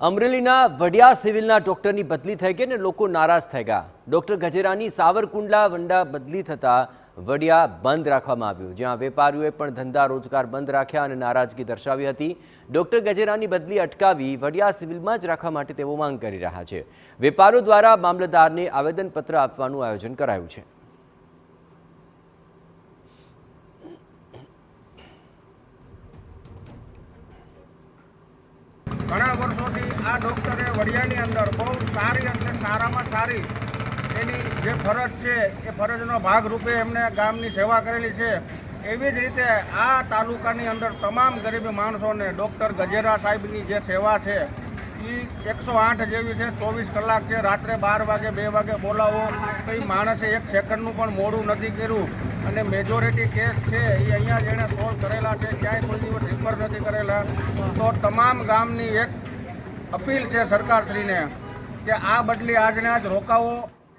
અમરેલીના વડિયા સિવિલના ડોક્ટરની બદલી થઈ ગઈ અને લોકો નારાજ થઈ ગયા। ડોક્ટર ગજેરાની સાવરકુંડલા વંડા બદલી થતાં વડિયા બંધ રાખવામાં આવ્યું, જ્યાં વેપારીઓએ પણ ધંધા રોજગાર બંધ રાખ્યા અને નારાજગી દર્શાવી હતી। ડોક્ટર ગજેરાની બદલી અટકાવી વડિયા સિવિલમાં જ રાખવા માટે તેઓ માંગ કરી રહ્યા છે। વેપારીઓ દ્વારા મામલતદારને આવેદનપત્ર આપવાનું આયોજન કરાયું છે। ઘણા વર્ષોથી આ ડૉક્ટરે વડિયાની અંદર બહુ સારી અને સારામાં સારી એની જે ફરજ છે એ ફરજનો ભાગરૂપે એમને ગામની સેવા કરેલી છે। એવી જ રીતે આ તાલુકાની અંદર તમામ ગરીબ માણસોને ડૉક્ટર ગજેરા સાહેબની જે સેવા છે એ 108 જેવી છે। 24 કલાક છે, રાત્રે 12 વાગે 2 વાગે બોલાવો તો એ માણસે એક સેકન્ડનું પણ મોડું નથી કર્યું અને મેજોરિટી કેસ છે એ અહીંયા જેણે સોલ્વ કરેલા છે, ક્યાંય કોઈ દિવસ રિફર નથી કરેલા। તો તમામ ગામની એક અપીલ છે સરકારશ્રીને કે આ બદલી આજને આજ રોકાવો।